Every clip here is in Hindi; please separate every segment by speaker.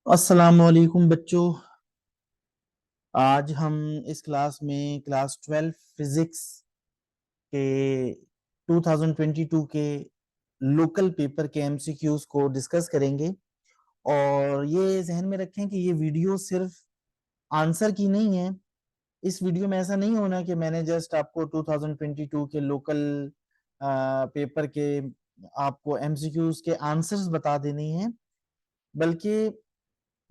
Speaker 1: अस्सलाम वालेकुम बच्चों। आज हम इस क्लास में क्लास 12 फिजिक्स के 2022 के लोकल पेपर के एमसीक्यूज को डिस्कस करेंगे। और ये जहन में रखें कि ये वीडियो सिर्फ आंसर की नहीं है। इस वीडियो में ऐसा नहीं होना कि मैंने जस्ट आपको 2022 के लोकल पेपर के आपको एमसीक्यूज के आंसर्स बता देने हैं, बल्कि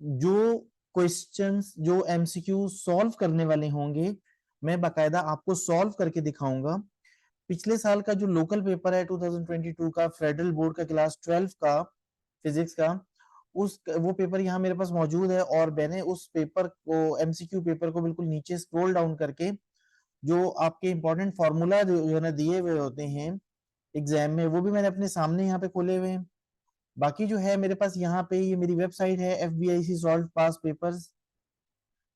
Speaker 1: जो क्वेश्चंस जो एमसीक्यू सॉल्व करने वाले होंगे मैं बाकायदा आपको सॉल्व करके दिखाऊंगा। पिछले साल का जो लोकल पेपर है 2022 का फेडरल बोर्ड का क्लास 12 का फिजिक्स का, उस वो पेपर यहाँ मेरे पास मौजूद है और मैंने उस पेपर को एमसीक्यू पेपर को बिल्कुल नीचे स्क्रॉल डाउन करके जो आपके इंपॉर्टेंट फॉर्मूला जो है ना दिए हुए होते हैं एग्जाम में, वो भी मैंने अपने सामने यहाँ पे खोले हुए हैं। बाकी जो है मेरे पास यहाँ पे ये मेरी वेबसाइट है FBIC सॉल्व पास पेपर्स।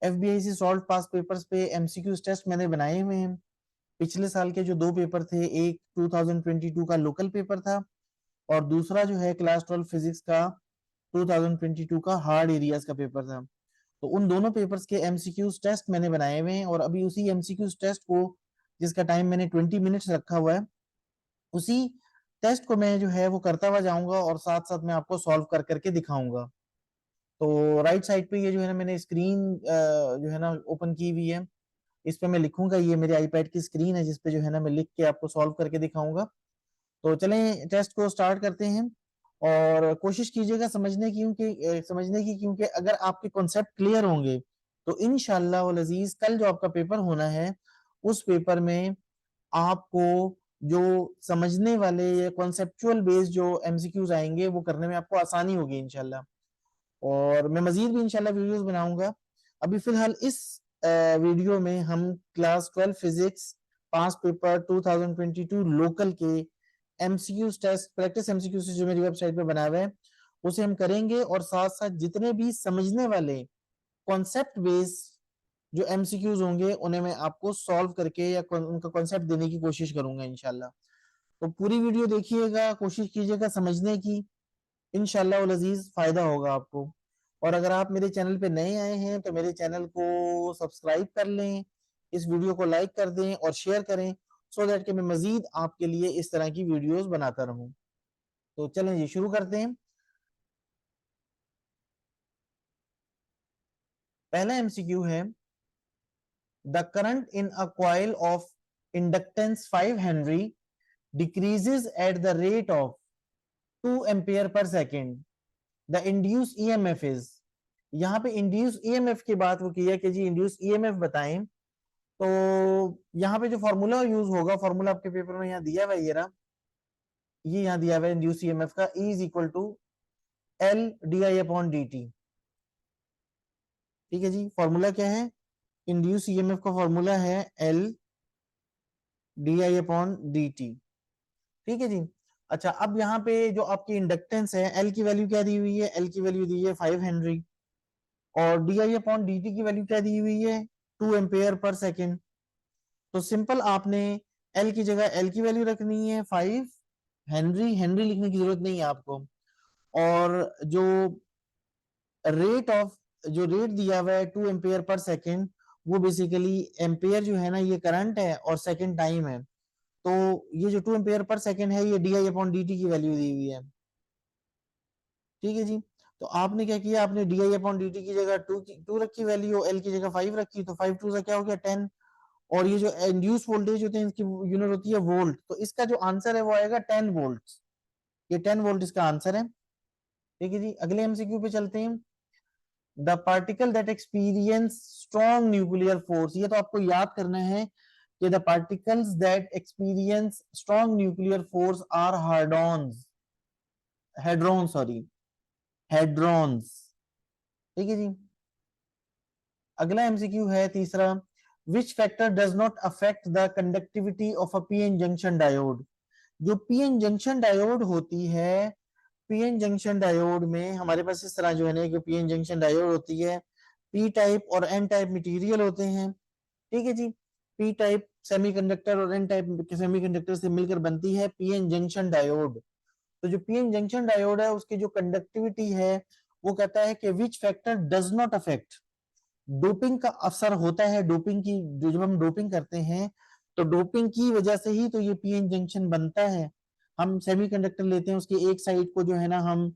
Speaker 1: FBIC सॉल्व पास पेपर्स पे एमसीक्यू टेस्ट मैंने बनाए हुए हैं। पिछले साल के जो दो पेपर थे, एक 2022 का लोकल पेपर था और दूसरा जो है क्लास 12 फिजिक्स का 2022 का हार्ड एरियाज का पेपर था। तो उन दोनों पेपर्स के एमसीक्यू टेस्ट मैंने बनाए हुए हैं और अभी उसी एमसीक्यू टेस्ट को, जिसका टाइम मैंने 20 मिनट्स रखा हुआ है, उसी टेस्ट को मैं जो है वो करता हुआ जाऊंगा और साथ साथ मैं आपको सॉल्व कर करके दिखाऊंगा। तो राइट साइड पे ये जो है ना मैंने स्क्रीन जो है ना ओपन की हुई है, इस पे मैं लिखूंगा। ये मेरे आईपैड की स्क्रीन है जिस पे जो है ना मैं लिख के आपको सॉल्व करके दिखाऊंगा। तो चलें टेस्ट को स्टार्ट करते हैं और कोशिश कीजिएगा समझने की, क्योंकि अगर आपके कॉन्सेप्ट क्लियर होंगे तो इंशाल्लाह वल अजीज कल जो आपका पेपर होना है उस पेपर में आपको जो समझने वाले या कॉन्सेप्चुअल बेस्ड जो एमसीक्यूज आएंगे वो करने में आपको आसानी होगी इंशाल्लाह। और मैं मजीद भी इंशाल्लाह वीडियोस बनाऊंगा। अभी फिलहाल इस वीडियो में हम क्लास 12 फिजिक्स पास पेपर 2022 लोकल के एमसीक्यू टेस्ट प्रैक्टिस एमसीक्यू जो मेरी वेबसाइट पे बना हुआ है उसे हम करेंगे और साथ साथ जितने भी समझने वाले कॉन्सेप्ट बेस जो एमसीक्यूज होंगे उन्हें मैं आपको सॉल्व करके या उनका कॉन्सेप्ट देने की कोशिश करूंगा इंशाल्लाह। तो पूरी वीडियो देखिएगा, कोशिश कीजिएगा समझने की, इंशाल्लाह वल अजीज फायदा होगा आपको। और अगर आप मेरे चैनल पे नए आए हैं तो मेरे चैनल को सब्सक्राइब कर लें, इस वीडियो को लाइक कर दें और शेयर करें, सो दैट कि मैं मजीद आपके लिए इस तरह की वीडियोस बनाता रहूं। तो चलें जी शुरू करते हैं। पहला एमसीक्यू है, the current in a coil of inductance 5 henry decreases at the rate of 2 ampere per second, the induced EMF is. यहाँ पे इंड्यूस ईएमएफ की बात वो की है कि जी इंड्यूस ईएमएफ बताएं। तो यहाँ पे जो फॉर्मूला यूज होगा, फॉर्मूला आपके पेपर में यहाँ दिया हुआ है, ये यहाँ दिया हुआ है इंड्यूस ईएमएफ का, E is equal to L D I upon D T. ठीक है जी, फॉर्मूला क्या है? इंड्यूस ईएमएफ का फॉर्मूला है L D I upon D T. ठीक है जी। अच्छा, अब यहाँ पे जो आपकी इंडक्टेंस है, एल की वैल्यू क्या दी हुई है? एल की वैल्यू दी है 5 हेनरी और D I upon D T की वैल्यू क्या दी हुई है? 2 एम्पेयर पर सेकेंड। तो सिंपल आपने एल की जगह एल की वैल्यू रखनी है 5 हेनरी, हेनरी लिखने की जरूरत नहीं है आपको। और जो रेट दिया हुआ है 2 एम्पेयर पर सेकेंड, वो बेसिकली एम्पेयर जो है ना ये करंट है और सेकेंड टाइम है। तो ये जो 2 एम्पेयर पर सेकेंड है ये D I upon D T की वैल्यू दी हुई है। ठीक है जी। तो आपने क्या किया, आपने D I upon D T की जगह टू रखी वैल्यू, एल की जगह 5 रखी, तो 5 टू से क्या हो गया 10। और ये जो इंड्यूस वोल्टेज होते हैं इसकी यूनिट होती है वोल्ट, तो इसका जो आंसर है वो आएगा 10 वोल्ट। ये 10 वोल्ट इसका आंसर है। ठीक है जी, अगले एमसीक्यू पे चलते हैं। The particle that experience strong nuclear force, ये तो आपको याद करना है कि the particles that experience strong nuclear force are hadrons, hadron sorry, hadrons. ठीक है जी। अगला एमसीक्यू है तीसरा, which factor does not affect the conductivity of a PN junction diode. जो पीएन जंक्शन डायोड होती है, पीएन जंक्शन डायोड में हमारे पास इस तरह जो है ना कि पीएन जंक्शन डायोड होती है, पी टाइप और एन टाइप मटेरियल होते हैं। ठीक है जी। पी टाइप सेमीकंडक्टर और एन टाइप के सेमीकंडक्टर से मिलकर बनती है पीएन जंक्शन डायोड। तो जो पीएन जंक्शन डायोड है उसकी जो कंडक्टिविटी है वो कहता है कि विच factor does not affect, doping का असर होता है, डोपिंग की, जब हम डोपिंग करते हैं तो डोपिंग की वजह से ही तो ये पीएन जंक्शन बनता है। हम सेमीकंडक्टर लेते हैं, उसकी एक साइड को जो है ना हम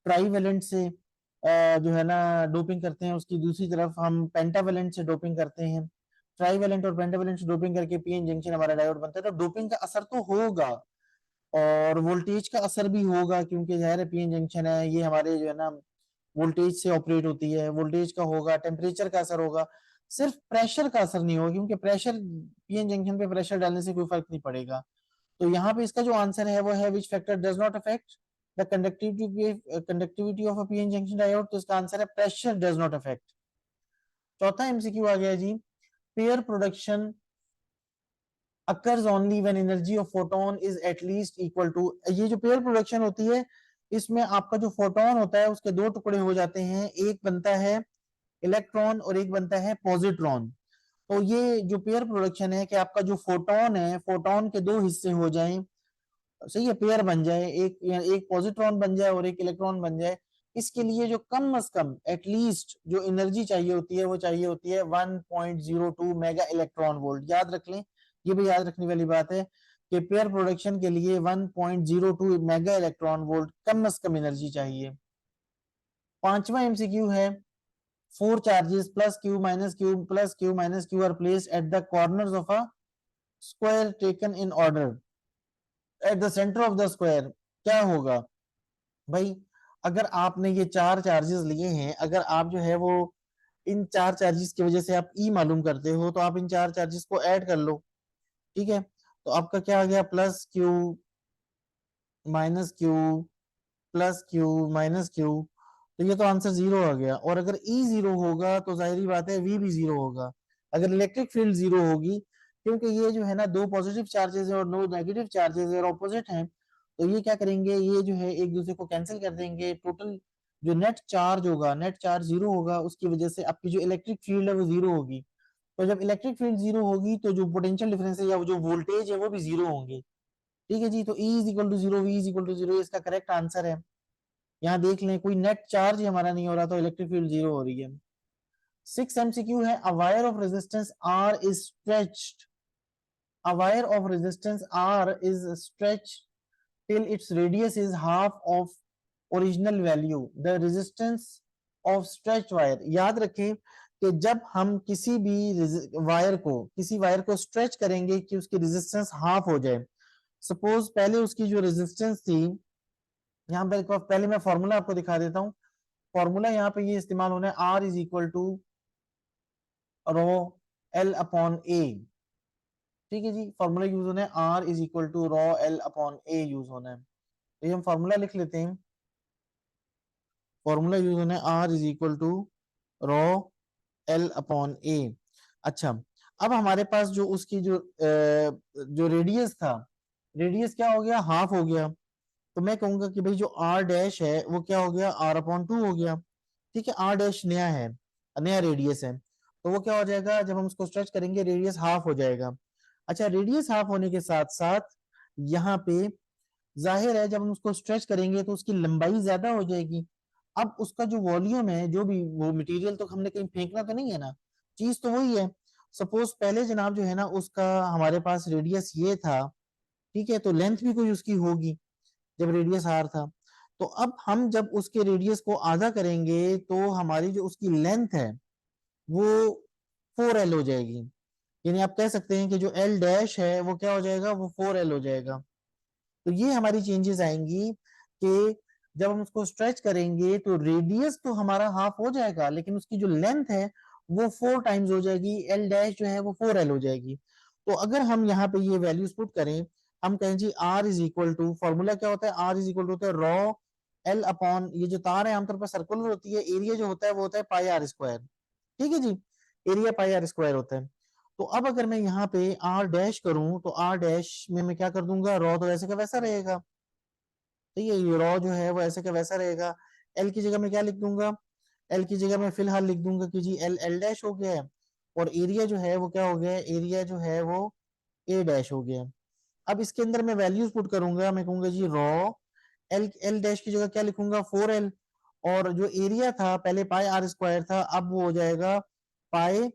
Speaker 1: ट्राईवेलेंट से जो है ना डोपिंग करते हैं, उसकी दूसरी तरफ हम पेंटावेलेंट से डोपिंग करते हैं। ट्राईवेलेंट और पेंटावेलेंट से डोपिंग करके पीएन जंक्शन हमारा डायोड बनता है। तो डोपिंग का असर तो होगा और वोल्टेज का असर भी होगा, क्योंकि जाहिर है पीएन जंक्शन है, ये हमारे जो है ना वोल्टेज से ऑपरेट होती है, वोल्टेज का होगा, टेम्परेचर का असर होगा, सिर्फ प्रेशर का असर नहीं होगा, क्योंकि प्रेशर, पीएन जंक्शन पे प्रेशर डालने से कोई फर्क नहीं पड़ेगा। तो यहाँ पे इसका जो आंसर है वो है which factor does not affect the conductivity of a PN junction diode. तो इसका आंसर है प्रेशर डज नॉट अफेक्ट। चौथा एमसीक्यू आ गया जी, pair production occurs only when energy of photon is at least equal to, ये जो पेयर प्रोडक्शन होती है इसमें आपका जो फोटोन होता है उसके दो टुकड़े हो जाते हैं, एक बनता है इलेक्ट्रॉन और एक बनता है पॉजिट्रॉन। तो ये जो पेयर प्रोडक्शन है कि आपका जो फोटोन है, फोटोन के दो हिस्से हो जाएं, सही है, पेयर बन जाए, एक एक पॉजिट्रॉन बन जाए और एक इलेक्ट्रॉन बन जाए, इसके लिए जो कम से कम एटलीस्ट जो एनर्जी चाहिए होती है वो चाहिए होती है 1.02 मेगा इलेक्ट्रॉन वोल्ट। याद रख लें, ये भी याद रखने वाली बात है कि पेयर प्रोडक्शन के लिए 1.02 मेगा इलेक्ट्रॉन वोल्ट कम से कम एनर्जी चाहिए। पांचवा एमसीक्यू है, four charges plus Q minus Q plus Q minus Q R placed at the corners of a square taken in order at the centre of the square. क्या होगा भाई, अगर आपने ये चार चार्जेस लिए हैं, अगर आप जो है वो इन चार चार्जेस की वजह से आप ई मालूम करते हो, तो आप इन चार चार्जेस को ऐड कर लो, ठीक है। तो आपका क्या आ गया, plus Q minus Q plus Q minus Q, तो ये तो आंसर जीरो आ गया। और अगर ई जीरो होगा तो जाहिर बात है वी भी जीरो होगा। अगर इलेक्ट्रिक फील्ड जीरो होगी, क्योंकि ये जो है ना दो पॉजिटिव चार्जेस है और दो नेगेटिव चार्जेस है और ऑपोजिट हैं, तो ये क्या करेंगे, ये जो है एक दूसरे को कैंसिल कर देंगे, टोटल जो नेट चार्ज होगा, नेट चार्ज जीरो होगा, उसकी वजह से आपकी जो इलेक्ट्रिक फील्ड है वो जीरो होगी। तो जब इलेक्ट्रिक फील्ड जीरो होगी तो जो पोटेंशियल डिफरेंस है या जो वोल्टेज है वो भी जीरो होंगे, ठीक है जी। तो E is equal to zero, V is equal to zero, इसका करेक्ट आंसर है। यहाँ देख लें, कोई नेट चार्ज हमारा नहीं हो रहा, तो इलेक्ट्रिक फील्ड जीरो हो रही है। सिक्स एमसीक्यू है, a wire of resistance R is stretched, a wire of resistance R is stretched till its radius is half of original value, the resistance of stretch wire। याद रखें कि जब हम किसी भी वायर को स्ट्रेच करेंगे कि उसकी रेजिस्टेंस हाफ हो जाए। सपोज पहले उसकी जो रेजिस्टेंस थी, यहाँ पर पहले मैं फॉर्मूला आपको दिखा देता हूँ। फॉर्मूला यहाँ पे ये इस्तेमाल होना है, R is equal to rho L upon A, ठीक है जी। फॉर्मूला यूज होना है R is equal to rho L upon A use होना है। तो ये हम फॉर्मूला लिख लेते हैं, फॉर्मूला यूज होना है R is equal to rho L upon A. अच्छा, अब हमारे पास जो उसकी जो रेडियस था, रेडियस क्या हो गया, हाफ हो गया। तो मैं कहूंगा कि भाई जो आर डैश है वो क्या हो गया, आर अपॉन टू हो गया, ठीक है। आर डैश नया है, नया रेडियस है, तो वो क्या हो जाएगा, जब हम उसको स्ट्रेच करेंगे रेडियस हाफ हो जाएगा। अच्छा, रेडियस हाफ होने के साथ साथ यहाँ पे जाहिर है जब हम उसको स्ट्रेच करेंगे तो उसकी लंबाई ज्यादा हो जाएगी। अब उसका जो वॉल्यूम है, जो भी वो मटेरियल, तो हमने कहीं फेंकना तो नहीं है ना, चीज तो वही है। सपोज पहले जनाब जो है ना उसका हमारे पास रेडियस ये था, ठीक है, तो लेंथ भी कोई उसकी होगी जब रेडियस आर था। तो अब हम जब उसके रेडियस को आधा करेंगे तो हमारी जो उसकी लेंथ है वो 4L हो जाएगी। यानी आप कह सकते हैं कि जो L डैश है वो क्या हो जाएगा, वो 4L हो जाएगा। तो ये हमारी चेंजेस आएंगी कि जब हम उसको स्ट्रेच करेंगे तो रेडियस तो हमारा हाफ हो जाएगा, लेकिन उसकी जो लेंथ है वो 4 टाइम्स हो जाएगी, एल डैश जो है वो 4L हो जाएगी। तो अगर हम यहाँ पे ये वैल्यूज पुट करें, हम कहें जी R is equal to, formula क्या होता है, आर इज इक्वल टू होता है रॉ एल अपॉन, ये जो तार है आमतौर पर सर्कुलर होती है, एरिया जो होता है वो होता है पाई आर स्क्वायर, ठीक है जी, एरिया पाई आर स्क्वायर होता है। तो अब अगर मैं यहाँ पे आर डैश करूं तो आर डैश में मैं क्या कर दूंगा, रॉ तो वैसे का वैसा रहेगा, तो ये रॉ जो है वो ऐसे का वैसा रहेगा। एल की जगह मैं क्या लिख दूंगा, एल की जगह मैं फिलहाल लिख दूंगा कि जी एल एल डैश हो गया है, और एरिया जो है वो क्या हो गया है, एरिया जो है वो ए डैश हो गया। अब इसके अंदर मैं वैल्यूज पुट करूंगा, मैं कहूंगा जी रॉ एल एल डैश की जगह क्या लिखूंगा, 4L, और जो एरिया था पहले पाई आर स्क्वायर था, अब वो हो जाएगा पाई,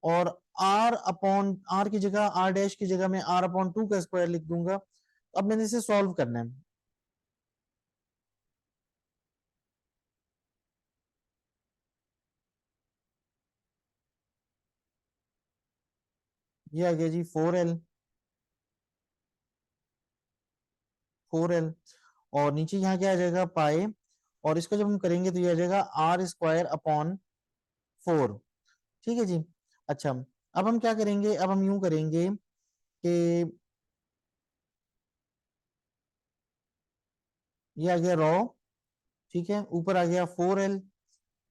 Speaker 1: और आर अपॉन आर की जगह आर डैश की जगह मैं आर अपॉन 2 का स्क्वायर लिख दूंगा। अब मैंने इसे सॉल्व करना है। ये आ गया जी 4l, 4l, और नीचे यहाँ क्या आ जाएगा पाई, और इसको जब हम करेंगे तो ये आ जाएगा आर स्क्वायर अपॉन 4। ठीक है जी। अच्छा, अब हम क्या करेंगे, अब हम यूं करेंगे कि ये आ गया रॉ, ठीक है, ऊपर आ गया 4l,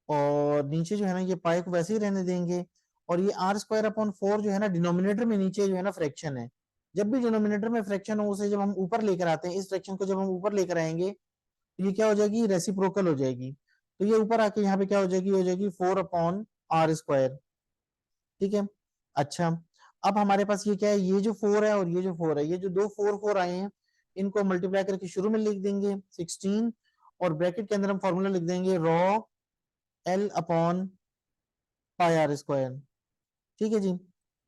Speaker 1: और नीचे जो है ना ये पाई को वैसे ही रहने देंगे, और ये आर स्क्वायर अपॉन 4 जो है ना डिनोमिनेटर में नीचे जो है ना फ्रैक्शन है। जब भी डिनोमिनेटर में फ्रैक्शन हो उसे जब हम ऊपर लेकर आते हैं, इस फ्रैक्शन को जब हम ऊपर लेकर आएंगे तो ये क्या हो जाएगी, रेसिप्रोकल हो जाएगी। तो ये ऊपर आके यहाँ पे क्या हो जाएगी 4 अपॉन आर स्क्वायर। ठीक है। अच्छा, अब हमारे पास ये क्या है, ये जो 4 है और ये जो 4 है, ये जो दो 4 4 आए हैं इनको मल्टीप्लाई करके शुरू में लिख देंगे 16, और ब्रैकेट के अंदर हम फॉर्मूला लिख देंगे rho L upon pi R square. ठीक है जी।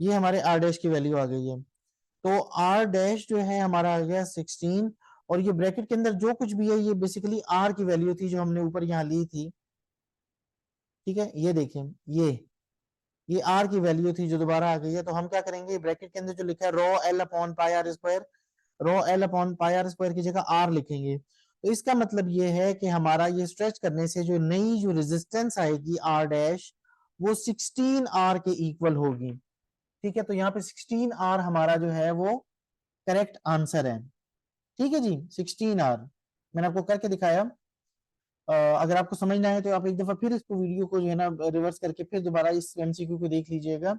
Speaker 1: ये हमारे आर डैश की वैल्यू आ गई है। तो आर डैश जो है हमारा आ गया 16, और ये ब्रैकेट के अंदर जो कुछ भी है ये बेसिकली आर की वैल्यू थी जो हमने ऊपर यहाँ ली थी। ठीक है, ये देखें, ये आर की वैल्यू थी जो दोबारा आ गई है। तो हम क्या करेंगे, ब्रैकेट के अंदर जो लिखा है rho L upon pi R square, rho L upon pi R square की जगह आर लिखेंगे। तो इसका मतलब ये है कि हमारा ये स्ट्रेच करने से जो नई जो रेजिस्टेंस आएगी आर डैश, वो 16 आर के इक्वल होगी। ठीक है, तो यहाँ पे 16 आर हमारा जो है वो करेक्ट आंसर है। ठीक है जी, 16 आर मैंने आपको करके दिखाया। अगर आपको समझना है तो आप एक दफा फिर इसको वीडियो को जो है ना रिवर्स करके फिर दोबारा इस एमसीक्यू को देख लीजिएगा।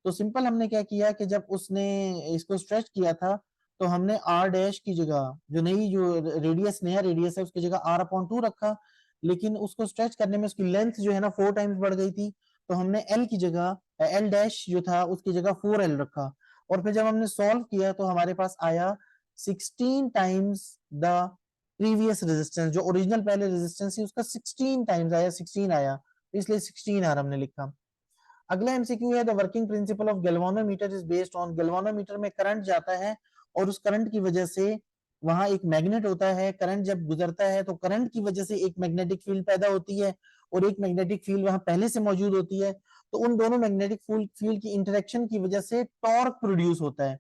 Speaker 1: तो सिंपल हमने क्या किया कि जब उसने इसको स्ट्रेच किया था तो हमने आर डैश की जगह जो नई जो रेडियस नया रेडियस है उसकी जगह आर अपॉन 2 रखा, लेकिन उसको स्ट्रेच करने में उसकी लेंथ जो है ना 4 टाइम्स बढ़ गई थी, तो हमने एल की जगह एल डैश जो था उसकी जगह 4l रखा, और फिर जब हमने सॉल्व किया तो हमारे पास आया 16 टाइम्स द प्रीवियस रेजिस्टेंस। जो ओरिजिनल पहले रेजिस्टेंस थी उसका 16 टाइम्स आया, 16 आया, तो इसलिए 16 आर हमने लिखा। अगला एमसीक्यू है the working principle of galvanometer is based on. Galvanometer में करंट जाता है और उस करंट की वजह से वहां एक मैग्नेट होता है, करंट जब गुजरता है तो करंट की वजह से एक मैग्नेटिक फील्ड पैदा होती है और एक मैग्नेटिक फील्ड वहां पहले से मौजूद होती है। तो उन दोनों मैग्नेटिक फील्ड की इंटरेक्शन की वजह से टॉर्क प्रोड्यूस होता है।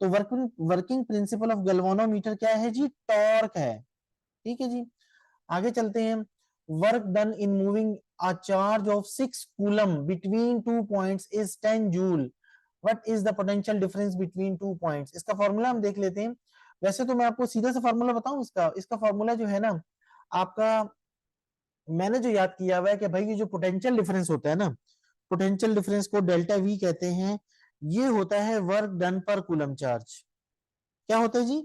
Speaker 1: तो working working principle of galvanometer क्या है जी, टॉर्क है। ठीक है जी। आगे चलते हैं। Work done in moving a charge of 6 coulomb between 2 points is 10 joule. What is the potential difference between 2 points. इसका फॉर्मूला हम देख लेते हैं। वैसे तो मैं आपको सीधा सा फॉर्मूला बताऊं, इसका इसका फॉर्मूला जो है ना आपका, मैंने जो याद किया हुआ है कि भाई ये जो पोटेंशियल डिफरेंस होता है ना, पोटेंशियल डिफरेंस को डेल्टा वी कहते हैं। ये होता है वर्क डन पर कूलम चार्ज। क्या होता है जी,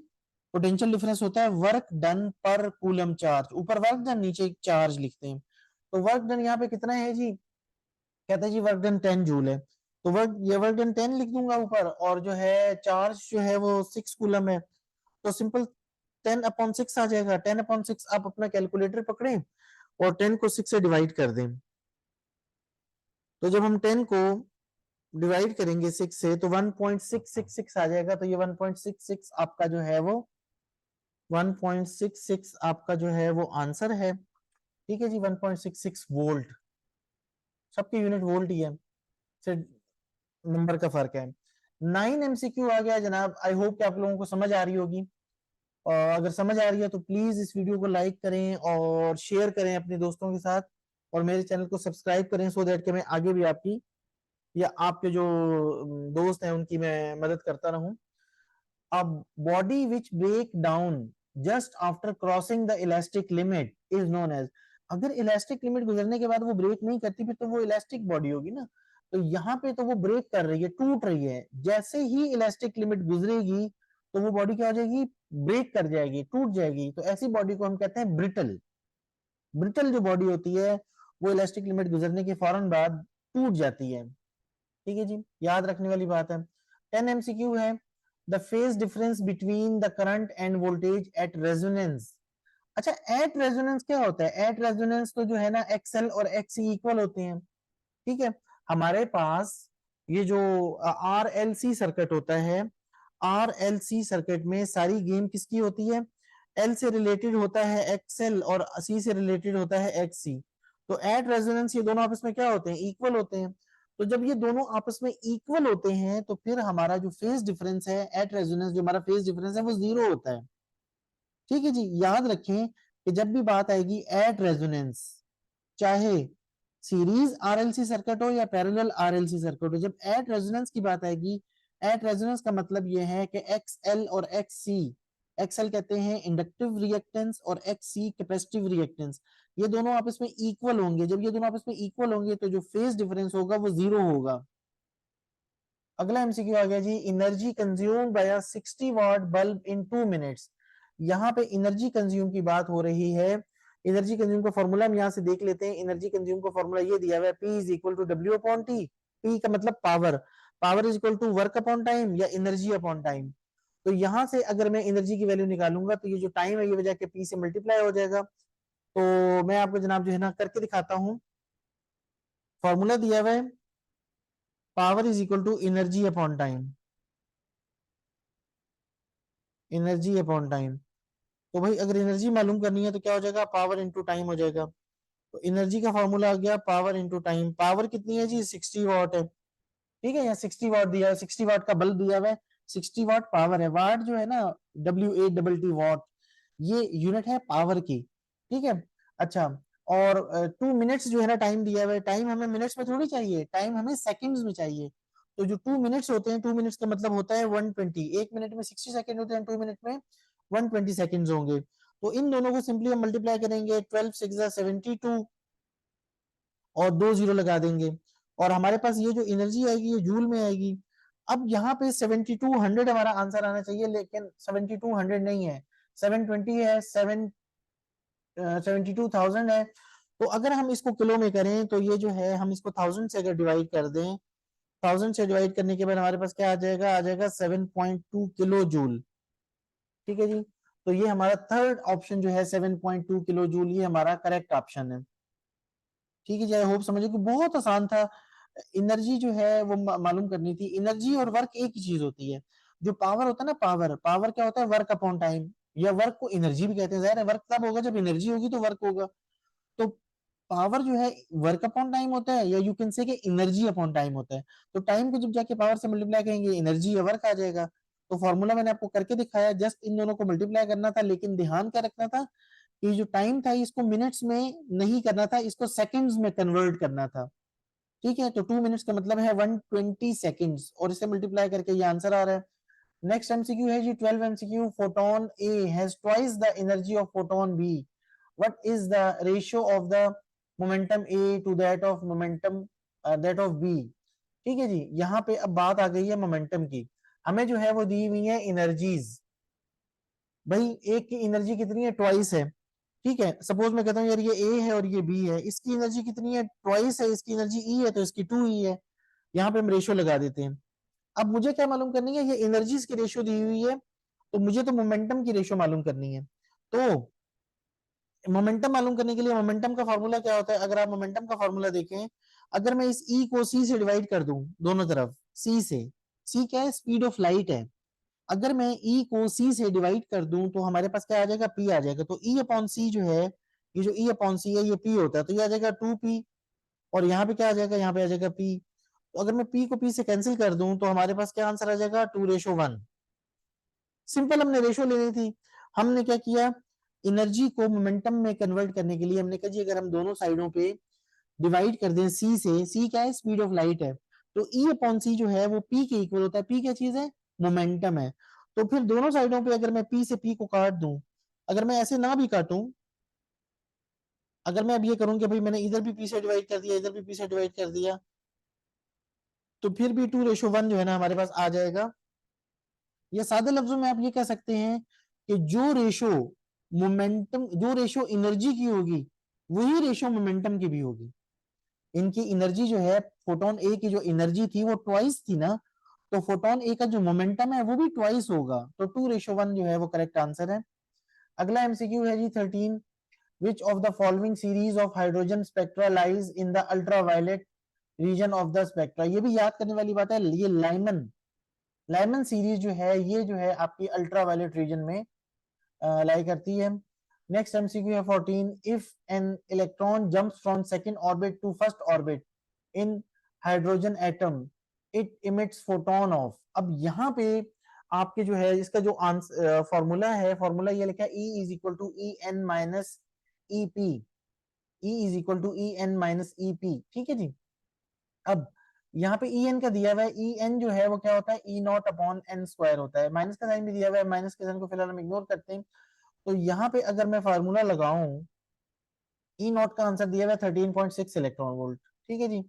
Speaker 1: पोटेंशियल डिफरेंस होता है वर्क डन पर कूलम चार्ज। ऊपर वर्क डन नीचे एक चार्ज लिखते हैं। तो वर्क डन यहाँ पे कितना है जी, कहता है जी वर्क डन 10 जूल है। तो वर्क डन 10 लिख दूंगा ऊपर, और जो है चार्ज जो है वो 6 कूलम है। तो सिंपल 10/6 आ जाएगा। 10/6 आप अपना कैलकुलेटर पकड़ें और 10 को 6 से डिवाइड कर दें। तो जब हम 10 को डिवाइड करेंगे 6 से तो 1.666 आ जाएगा। तो ये 1.66 आपका जो है वो 1.66 आपका जो है वो आंसर है। ठीक है जी, 1.66 वोल्ट, सबकी यूनिट वोल्ट ही है, सिर्फ नंबर का फर्क है। 9 एमसीक्यू आ गया जनाब। आई होप कि आप लोगों को समझ आ रही होगी, और अगर समझ आ रही है तो प्लीज इस वीडियो को लाइक करें और शेयर करें अपने दोस्तों के साथ, और मेरे चैनल को सब्सक्राइब करें सो दैट कि मैं आगे भी आपकी या आपके जो दोस्त हैं उनकी मैं मदद करता रहूं। अब body which break down just after crossing the elastic limit is known as. अगर इलास्टिक लिमिट गुजरने के बाद वो ब्रेक नहीं करती फिर तो वो इलास्टिक बॉडी होगी ना। तो यहाँ पे तो वो ब्रेक कर रही है, टूट रही है। जैसे ही इलास्टिक लिमिट गुजरेगी तो वो बॉडी क्या हो जाएगी, ब्रेक कर जाएगी, टूट जाएगी। तो ऐसी बॉडी को हम कहते हैं ब्रिटल। ब्रिटल जो बॉडी होती है वो इलास्टिक लिमिट गुजरने के फौरन बाद टूट जाती है। ठीक है जी, याद रखने वाली बात है। 10 एमसीक्यू है the phase difference between the current end voltage at resonance. अच्छा, एट रेजोनेंस क्या होता है? एट रेजोनेंस तो जो है ना एक्सएल और एक्ससी इक्वल होते हैं, ठीक है। हमारे पास ये जो आरएलसी सर्किट होता है, आरएलसी सर्किट में सारी गेम किसकी होती है? एल से रिलेटेड होता है एक्सएल और सी से रिलेटेड होता है एक्ससी। तो एट रेजोनेंस ये दोनों आपस में क्या होते हैं? इक्वल होते हैं। तो जब ये दोनों आपस में इक्वल होते हैं तो फिर हमारा जो फेज डिफरेंस है एट रेजोनेंस, जो हमारा फेज डिफरेंस है वो 0 होता है। ठीक है जी, याद रखें कि जब भी बात आएगी एट रेजोनेंस, चाहे सीरीज आरएलसी सर्किट हो या पैरेलल आरएलसी सर्किट हो, जब एट रेजोनेंस की बात आएगी, एट रेजोनेंस का मतलब यह है कि एक्सएल और एक्ससी, एक्सएल कहते हैं इंडक्टिव रिएक्टेंस और एक्ससी कैपेसिटिव रिएक्टेंस, ये दोनों आपस में इक्वल होंगे। जब ये दोनों आपस में इक्वल होंगे तो जो फेज डिफरेंस होगा वो 0 होगा। अगला एमसीक्यू आ गया जी, energy consumed by a 60 watt bulb in 2 minutes. यहाँ पे एनर्जी कंज्यूम की बात हो रही है। एनर्जी कंज्यूम का फॉर्मूला हम यहाँ से देख लेते हैं। एनर्जी कंज्यूम का फॉर्मूला ये दिया हुआ है, P is equal to W upon T। P का मतलब power, power is equal to work upon time या एनर्जी अपॉन टाइम। तो यहाँ से अगर मैं एनर्जी की वैल्यू निकालूंगा तो ये जो टाइम है ये वजह के P से मल्टीप्लाई हो जाएगा। तो मैं आपको जनाब जो है ना करके दिखाता हूँ। फॉर्मूला दिया हुआ है, power is equal to energy upon time, energy upon time. तो भाई अगर एनर्जी मालूम करनी है तो क्या हो जाएगा? पावर इंटू टाइम हो जाएगा। तो एनर्जी का फॉर्मूला आ गया पावर इंटू टाइम। पावर कितनी है जी? 60 वॉट है, ठीक है। यहाँ 60 वॉट दिया है, 60 वॉट का बल्ब दिया हुआ है, 60 वॉट पावर है। वाट जो है ना, W-A-T-T वॉट, ये यूनिट है पावर की, ठीक है। अच्छा, और 2 मिनट्स जो है ना टाइम दिया हुआ है, टाइम हमें मिनट्स में थोड़ी चाहिए, टाइम हमें सेकंड्स में चाहिए। तो जो 2 मिनट्स होते हैं, 2 मिनट्स का मतलब होता है 120, 1 मिनट में 60 सेकंड होते हैं, 2 मिनट में 120 सेकंड्स होंगे। तो इन दोनों को सिंपली हम मल्टीप्लाई करेंगे, 12 6 72 और 2 जीरो लगा देंगे और हमारे पास ये जो एनर्जी आएगी ये जूल में आएगी। अब यहाँ पे 7200 हमारा आंसर आना चाहिए, लेकिन 7200 नहीं है, 720 है, 72,000 है। तो अगर हम इसको किलो में करें तो ये जो है, हम इसको 1000 से अगर डिवाइड कर दें, 1000 से डिवाइड करने के बाद हमारे पास क्या आ जाएगा 7.2 किलो जूल, ठीक है जी। तो ये हमारा थर्ड ऑप्शन जो है 7.2 किलो जूल, ये हमारा करेक्ट ऑप्शन है, ठीक है जी। आई होप समझे कि बहुत आसान था। एनर्जी जो है वो मालूम करनी थी। एनर्जी और वर्क एक ही चीज होती है। जो पावर होता है ना, पावर, पावर क्या होता है? वर्क अपॉन टाइम, या वर्क को एनर्जी भी कहते हैं। जाहिर है वर्क तब होगा जब एनर्जी होगी तो वर्क होगा। तो पावर जो है वर्क अपॉन टाइम होता है, या यू कैन से कि एनर्जी अपॉन टाइम होता है। तो टाइम को जब जाके पावर से मल्टीप्लाई करेंगे एनर्जी या वर्क आ जाएगा। तो फॉर्मूला मैंने आपको करके दिखाया, जस्ट इन दोनों को मल्टीप्लाई करना था, लेकिन ध्यान क्या रखना था कि जो टाइम था इसको मिनट्स में नहीं करना था, इसको सेकंड्स में कन्वर्ट करना था, ठीक है। तो 2 मिनट्स का मतलब है 120 सेकंड्स और इसे मल्टीप्लाई करके ये आंसर आ रहा है। नेक्स्ट एमसीक्यू है जी 12 MCQ, photon A has twice the energy of photon B, what is the ratio of the momentum A to that of momentum that of B. ठीक है जी, यहाँ पे अब बात आ गई है मोमेंटम की। हमें जो है वो दी हुई है एनर्जीज। भाई एक की एनर्जी कितनी है? ट्वाइस है, ठीक है। सपोज मैं कहता हूँ यार ये ए है और ये बी है, इसकी एनर्जी कितनी है? ट्वाइस है, इसकी एनर्जी ई है तो इसकी 2 ई है। यहाँ पे हम रेशियो लगा देते हैं। अब मुझे क्या मालूम करनी है? ये एनर्जीज की रेशियो दी हुई है, तो मुझे तो मोमेंटम की रेशियो मालूम करनी है। तो मोमेंटम मालूम करने के लिए मोमेंटम का फॉर्मूला क्या होता है? अगर आप मोमेंटम का फॉर्मूला देखें, अगर मैं इस ई को सी से डिवाइड कर दूं दोनों तरफ, सी से, सी क्या है? स्पीड ऑफ लाइट है। अगर मैं ई को सी से डिवाइड कर दूं तो हमारे पास क्या आ जाएगा? पी आ जाएगा। तो ई अपॉन सी जो है, ये जो ई अपॉन सी है ये पी होता है, तो ये आ जाएगा 2 पी। और यहाँ पे क्या आ जाएगा? यहाँ पे आ जाएगा पी। तो अगर मैं पी को पी से कैंसिल कर दूं तो हमारे पास क्या आंसर आ जाएगा? 2:1। सिंपल, हमने रेशियो लेनी थी। हमने क्या किया? एनर्जी को मोमेंटम में कन्वर्ट करने के लिए हमने कहा जी अगर हम दोनों साइडों पे डिवाइड कर दें सी से, सी क्या है? स्पीड ऑफ लाइट है, तो ई अपॉन सी जो है वो पी के इक्वल होता है। पी क्या चीज है? मोमेंटम है। तो फिर दोनों साइडों पे अगर मैं पी से पी को काट दूं, अगर मैं ऐसे ना भी काटूं, अगर मैं अब ये करूं कि भाई मैंने इधर भी पी से डिवाइड कर दिया, इधर भी पी से डिवाइड कर दिया, तो फिर भी 2:1 जो है ना हमारे पास आ जाएगा। या सादे लफ्जों में आप ये कह सकते हैं कि जो रेशो मोमेंटम, जो रेशो एनर्जी की होगी वही रेशो मोमेंटम की भी होगी। इनकी एनर्जी जो है, फोटोन ए की जो एनर्जी थी वो ट्वाइस थी ना, तो फोटोन ए का जो मोमेंटम है वो भी ट्वाइस होगा। तो 2:1 जो है वो करेक्ट आंसर है। अगला एमसीक्यू है जी 13, which of the following series of hydrogen spectra lies in the ultraviolet region of the spectra। ये भी याद करने वाली बात है, ये लाइमन सीरीज जो है ये जो है आपकी अल्ट्रावायलेट रीजन में लाई करती है। नेक्स्ट एमसीक्यू है 14, if an electron jumps from second orbit to first orbit in hydrogen atom it emits photon of. अब यहाँ पे आपके जो है इसका जो आंसर फॉर्मूला है, फॉर्मूला ये लिखा है E is equal to E N minus E P, E is equal to E N minus E P, ठीक है जी। अब यहाँ पे ई एन का दिया हुआ है, ई एन जो है वो क्या होता है ई नॉट अपॉन एन स्क्वायर होता है, माइनस का साइन भी दिया हुआ है, माइनस के साइन को फिलहाल हम इग्नोर करते हैं। तो यहाँ पे अगर मैं फार्मूला लगाऊं, ई नॉट का आंसर दिया हुआ है 13.6 इलेक्ट्रॉन वोल्ट, ठीक है जी।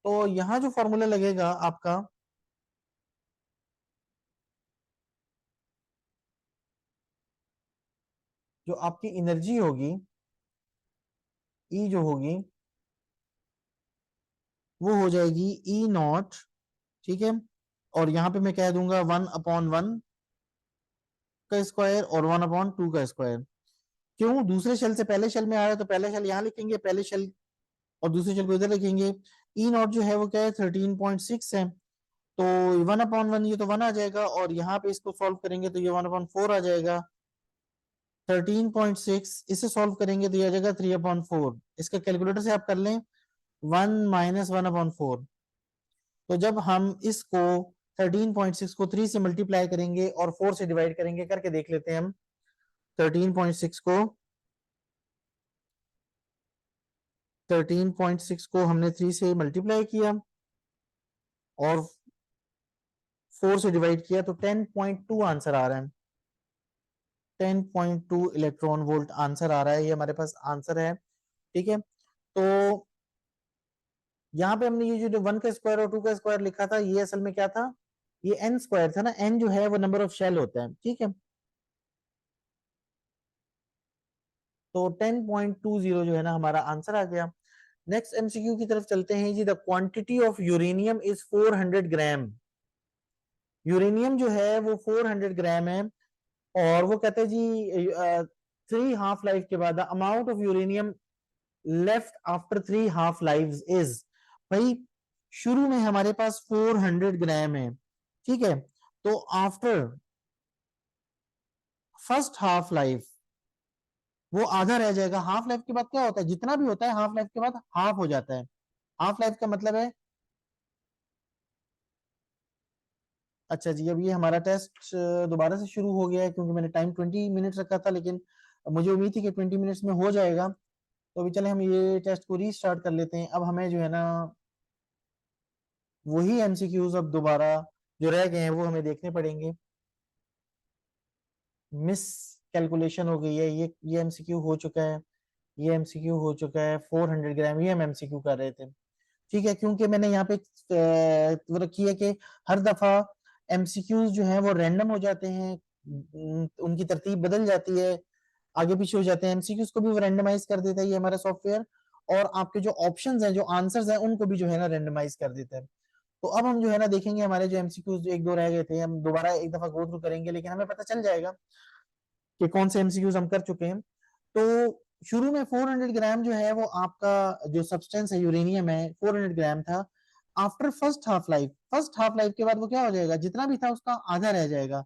Speaker 1: तो यहाँ जो फॉर्मूला लगेगा आपका, जो आपकी एनर्जी होगी ई जो होगी वो हो जाएगी ई नॉट, ठीक है। और यहाँ पे मैं कह दूंगा 1/1 का स्क्वायर और 1/2 का स्क्वायर। क्यों, दूसरे शेल से पहले शेल में आ रहा है तो पहले शेल यहाँ लिखेंगे, पहले शेल और दूसरे शेल को इधर लिखेंगे। ई नॉट जो है वो क्या है 13.6 है, तो 1/1 ये तो 1 आ जाएगा, और यहाँ पे इसको सॉल्व करेंगे तो ये 1/4 आ जाएगा। 13.6 इसे सॉल्व करेंगे तो ये आ जाएगा 3/4। इसका कैलकुलेटर से आप कर लें 1 माइनस 1/4। तो जब हम इसको 13.6 को 3 से मल्टीप्लाई करेंगे और 4 से डिवाइड करेंगे, करके देख लेते हैं हम। 13.6 को हमने 3 से मल्टीप्लाई किया और 4 से डिवाइड किया तो 10.2 आंसर आ रहा है। 10.2 इलेक्ट्रॉन वोल्ट आंसर आ रहा है, ये हमारे पास आंसर है, ठीक है। तो यहाँ पे हमने ये जो 1 का स्क्वायर और 2 का स्क्वायर लिखा था, ये असल में क्या था, ये n स्क्वायर था ना, n जो है वो नंबर ऑफ शेल होता है, ठीक है। तो 10.20 जो है ना हमारा आंसर आ गया। नेक्स्ट एमसीक्यू की तरफ चलते हैं जी। The quantity of uranium is 400 gram. Uranium जो है वो 400 ग्राम है, और वो कहते हैं जी 3 हाफ लाइफ के बाद amount of uranium left after 3 half lives is. भाई शुरू में हमारे पास 400 ग्राम है, ठीक है, तो आफ्टर फर्स्ट हाफ लाइफ वो आधा रह जाएगा। हाफ लाइफ के बाद क्या होता है, जितना भी होता है हाफ लाइफ के बाद हाफ हो जाता है। हाफ लाइफ का मतलब है, अच्छा जी अब ये हमारा टेस्ट दोबारा से शुरू हो गया है, क्योंकि मैंने टाइम 20 मिनट्स रखा था, लेकिन मुझे उम्मीद थी कि 20 मिनट्स में हो जाएगा। तो अभी चले हम ये टेस्ट को रीस्टार्ट कर लेते हैं। अब हमें जो है ना वही एमसीक्यूज अब दोबारा जो रह गए हैं वो हमें देखने पड़ेंगे। मिस कैलकुलेशन हो गई है, ये एमसीक्यू हो चुका है, ये एमसीक्यू हो चुका है। 400 ग्राम ये हम एमसीक्यू कर रहे थे, ठीक है। क्योंकि मैंने यहाँ पे वो रखी है कि हर दफा एमसीक्यूज जो हैं वो रैंडम हो जाते हैं, उनकी तरतीब बदल जाती है, आगे पीछे हो जाते हैं। एमसीक्यूज को भी वो रैंडमाइज कर देता है ये हमारा सॉफ्टवेयर, और आपके जो ऑप्शंस हैं, जो आंसर्स हैं, उनको भी जो है ना रैंडमाइज कर देता है। तो अब हम जो है ना देखेंगे हमारे जो एमसीक्यूज एक दो रह गए थे, हम दोबारा एक दफा गो थ्रू करेंगे, लेकिन हमें पता चल जाएगा कि कौन से एमसीक्यूज हम कर चुके हैं। तो शुरू में 400 ग्राम जो है वो आपका जो सब्सटेंस है यूरेनियम है 400 ग्राम था। आफ्टर फर्स्ट हाफ लाइफ के बाद वो क्या हो जाएगा, जितना भी था उसका आधा रह जाएगा।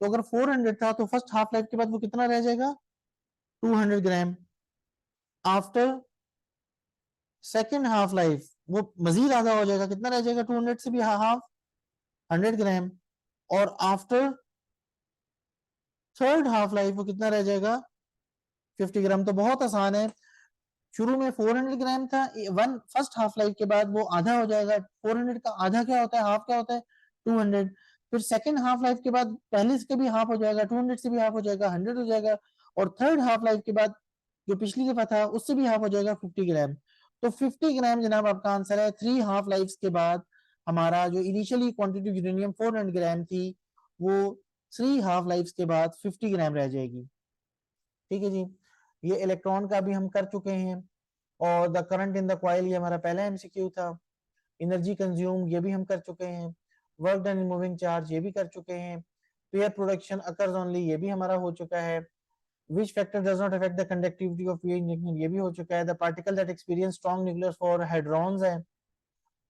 Speaker 1: तो अगर 400 था तो फर्स्ट हाफ लाइफ के बाद वो कितना रह जाएगा, 200 ग्राम। आफ्टर सेकेंड हाफ लाइफ वो मजीद आधा हो जाएगा, कितना रह जाएगा, 200 से भी हाफ, 100 ग्राम। और आफ्टर थर्ड हाफ लाइफ वो कितना रह जाएगा, 50 ग्राम। तो बहुत आसान है, शुरू में 400 ग्राम था, वन फर्स्ट हाफ लाइफ के बाद वो आधा हो जाएगा। 400 का आधा क्या होता है, हाफ क्या होता है, 200। फिर सेकेंड हाफ लाइफ के बाद पहले से भी हाफ हो जाएगा, 200 से भी हाफ हो जाएगा, 100 हो जाएगा। और थर्ड हाफ लाइफ के बाद जो पिछली दफा था उससे भी हाफ हो जाएगा, 50 ग्राम। तो 50 ग्राम जनाब आपका आंसर है। 3 हाफ लाइफ के बाद हमारा जो इनिशियली क्वांटिटी यूरेनियम 400 ग्राम थी, वो 3 हाफ लाइफ के बाद 50 ग्राम रह जाएगी, ठीक है जी। ये इलेक्ट्रॉन का भी हम कर चुके हैं, और the current in the coil ये हमारा पहला एमसीक्यू था। एनर्जी कंज्यूम ये भी हम कर चुके हैं। Work done in moving charge ये भी कर चुके हैं। पेयर प्रोडक्शन अकर्स ओनली ये भी हमारा हो चुका है। Which factor does not affect the conductivity of PA injection, ये भी हो चुका है. The particle that experience strong nuclear force hadrons है.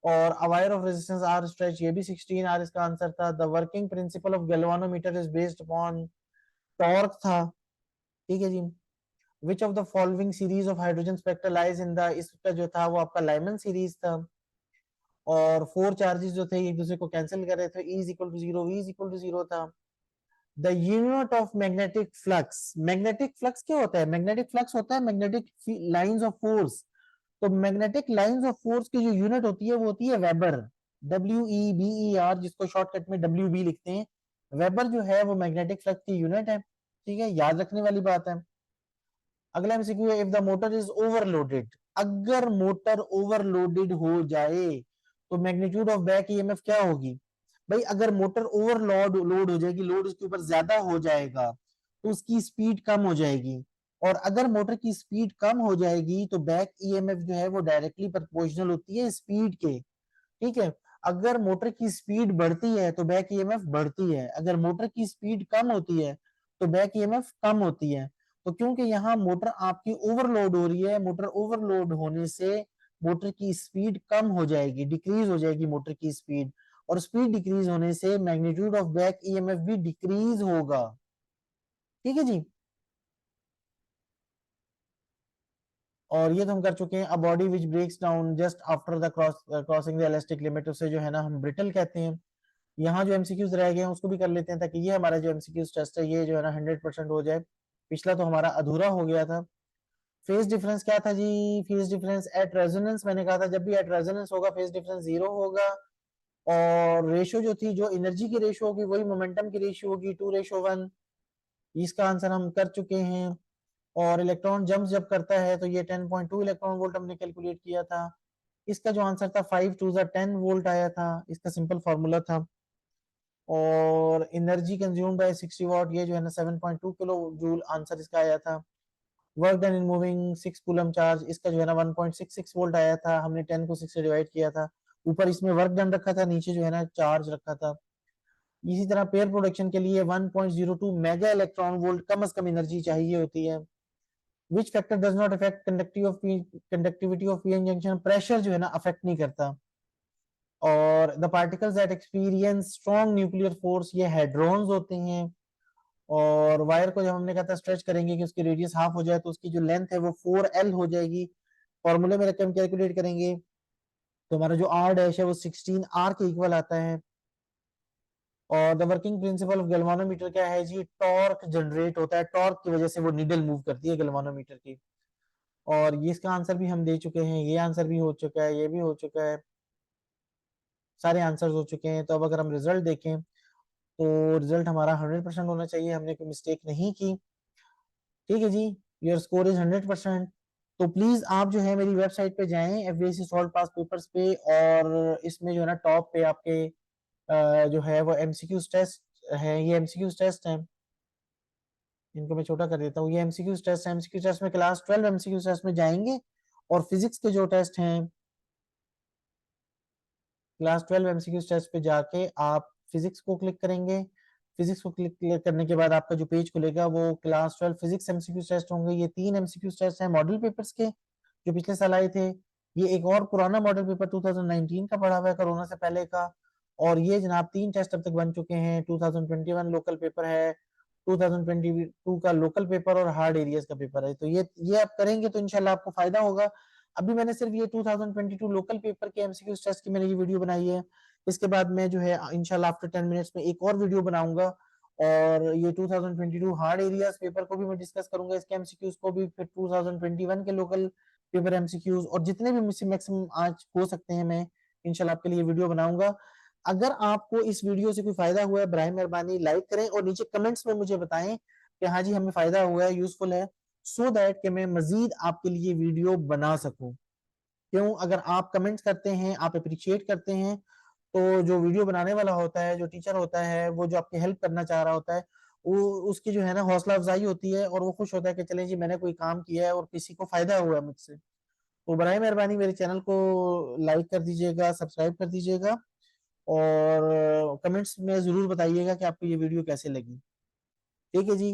Speaker 1: और aware of resistance R stretch, ये भी 16 R इसका आंसर था. The working principle of galvanometer is based upon torque था. ठीक है जी. Which of the following series of hydrogen spectra lies in the, इसका जो था वो आपका Lyman series था. और 4 चार्जेस जो थे एक दूसरे को कैंसिल कर रहे थे. E is equal to 0, V is equal to 0 था. The unit of magnetic flux, magnetic flux क्या होता है? magnetic flux होता है magnetic lines of force. तो magnetic lines of force की जो यूनिट होती है वो होती है वेबर. WEBER, जिसको शॉर्टकट में WB लिखते हैं. वेबर जो है वो मैग्नेटिक फ्लक्स की यूनिट है. ठीक है, याद रखने वाली बात है. अगला एमसीक्यू है, if the motor is overloaded, अगर मोटर ओवरलोडेड हो जाए तो मैग्नीट्यूड ऑफ बैक ईएमएफ क्या होगी? भाई अगर मोटर लोड हो जाएगी, लोड उसके ऊपर ज्यादा हो जाएगा तो उसकी स्पीड कम हो जाएगी. और अगर मोटर की स्पीड कम हो जाएगी तो बैक ईएमएफ जो है वो डायरेक्टली प्रोपोर्शनल होती है स्पीड के. ठीक है, अगर मोटर की स्पीड बढ़ती है तो बैक ईएमएफ बढ़ती है, अगर मोटर की स्पीड कम होती है तो बैक ईएमएफ कम होती है. तो क्योंकि यहाँ मोटर आपकी ओवरलोड हो रही है, मोटर ओवरलोड होने से मोटर की स्पीड कम हो जाएगी, डिक्रीज हो जाएगी मोटर की स्पीड. और स्पीड डिक्रीज होने से मैग्नीट्यूड ऑफ बैक ईएमएफ भी डिक्रीज होगा. ठीक है जी. और ये तो हम कर चुके हैं. A body which breaks down just after the crossing the elastic limit, उसे जो है ना हम ब्रिटल कहते हैं. यहाँ जो एमसीक्यूज रह गए हैं उसको भी कर लेते हैं ताकि ये हमारा जो एमसीक्यूज टेस्ट है ये जो है ना 100% हो जाए. पिछला तो हमारा अधूरा हो गया था. फेज डिफरेंस क्या था जी? फेज डिफरेंस एट रेजोनेंस, मैंने कहा था जब भी एट रेजोनेंस होगा फेज डिफरेंस 0 होगा. और रेशियो जो थी, जो एनर्जी की रेशियो होगी वही मोमेंटम की रेशियो होगी, 2:1. इसका आंसर हम कर चुके हैं. और इलेक्ट्रॉन जंप जब करता है तो ये 10.2 इलेक्ट्रॉन वोल्ट हमने कैलकुलेट किया था. इसका जो आंसर था 5 2 10 वोल्ट आया था. इसका सिंपल फॉर्मूला था. और एनर्जी कंज्यूम बाय 60 वाट, ये जो है ना 7.2 किलो जूल आंसर इसका आया था. Work done in moving 6 coulomb charge, इसका जो है ना 1.66 वोल्ट आया था. हमने 10 को 6 से डिवाइड किया था. ऊपर इसमें वर्क डन रखा था, नीचे जो है ना चार्ज रखा था. इसी तरह पेयर प्रोडक्शन के लिए 1.02 मेगा इलेक्ट्रॉन वोल्ट कम से कम एनर्जी चाहिए होती है. Which factor does not affect conductivity of PN junction, pressure जो है ना अफेक्ट नहीं करता. और the particles that experience strong nuclear force, ये हेड्रॉन्स होते हैं. और वायर को जब हमने कहा था स्ट्रेच करेंगे कि उसकी रेडियस हाफ हो जाए तो उसकी जो लेंथ है वो 4L हो जाएगी. फॉर्मूले में रकम कैलकुलेट करेंगे तो हमारा जो आर डैश है वो 16R के इक्वल आता है. और the working principle of galvanometer क्या है जी? टॉर्क जनरेट होता है, टॉर्क की वजह से वो नीडल मूव करती है गैल्वानोमीटर की. और ये इसका आंसर भी हम दे चुके हैं, ये आंसर भी हो चुका है, ये भी हो चुका है, सारे आंसर्स हो चुके हैं. तो अब अगर हम रिजल्ट देखें तो रिजल्ट हमारा 100% होना चाहिए, हमने कोई मिस्टेक नहीं की. ठीक है जी, योर स्कोर इज 100%. तो प्लीज आप जो है मेरी वेबसाइट पे जाएं FBIC सॉल्व पास पेपर्स पे, और इसमें जो है ना टॉप पे आपके जो है वो एमसीक्यूज टेस्ट है. ये एमसीक्यूज टेस्ट है, इनको मैं छोटा कर देता हूँ. ये एमसीक्यूज टेस्ट है. एमसीक्यू टेस्ट में क्लास 12 एमसीक्यू टेस्ट में जाएंगे. और फिजिक्स के जो टेस्ट हैं, क्लास 12 एमसीक्यू टेस्ट पे जाके आप फिजिक्स को क्लिक करेंगे. फिजिक्स को क्लिक करने के बाद आपका जो पेज खुलेगा वो क्लास 12 फिजिक्स एमसीक्यू टेस्ट होंगे. ये 3 एमसीक्यू टेस्ट हैं मॉडल पेपर्स के जो पिछले साल आए थे. ये एक और पुराना मॉडल पेपर 2019 का पड़ा हुआ है, कोरोना से पहले का. और ये जनाब 3 टेस्ट अब तक बन चुके हैं. 2021 लोकल पेपर है, 2022 का लोकल पेपर और हार्ड एरियाज का पेपर है. तो ये आप करेंगे तो इंशाल्लाह आपको फायदा होगा. अभी मैंने सिर्फ ये 2022 लोकल पेपर के एमसीक्यू टेस्ट की मैंने ये वीडियो बनाई है. इसके बाद मैं जो है इंशाल्लाह आफ्टर 10 मिनट्स में एक और वीडियो बनाऊंगा. और ये 2022 हार्ड एरियाज पेपर को भी मैं डिस्कस करूंगा, इसके एमसीक्यूज को भी, फिर 2021 के लोकल पेपर एमसीक्यूज, और जितने भी मैक्सिमम आज हो सकते हैं मैं इंशाल्लाह आपके लिए वीडियो बनाऊंगा. अगर आपको इस वीडियो से कोई फायदा हुआ है बराए मेहरबानी लाइक करें और नीचे कमेंट्स में मुझे बताएं कि हाँ जी हमें फायदा हुआ है, यूजफुल है, सो दैट कि मैं मजीद आपके लिए वीडियो बना सकूं. क्यों? अगर आप कमेंट्स करते हैं, आप अप्रिशिएट करते हैं, तो जो वीडियो बनाने वाला होता है, जो टीचर होता है, वो जो आपकी हेल्प करना चाह रहा होता है, वो उसकी जो है ना हौसला अफजाई होती है और वो खुश होता है कि चलें जी मैंने कोई काम किया है और किसी को फायदा हुआ है मुझसे. तो बराए मेहरबानी मेरे चैनल को लाइक कर दीजिएगा, सब्सक्राइब कर दीजिएगा, और कमेंट्स में जरूर बताइएगा कि आपको ये वीडियो कैसे लगी. ठीक है जी.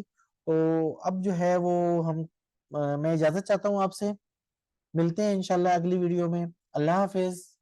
Speaker 1: तो अब जो है वो हम मैं इजाजत चाहता हूँ आपसे। मिलते हैं इंशाल्लाह अगली वीडियो में। अल्लाह हाफिज।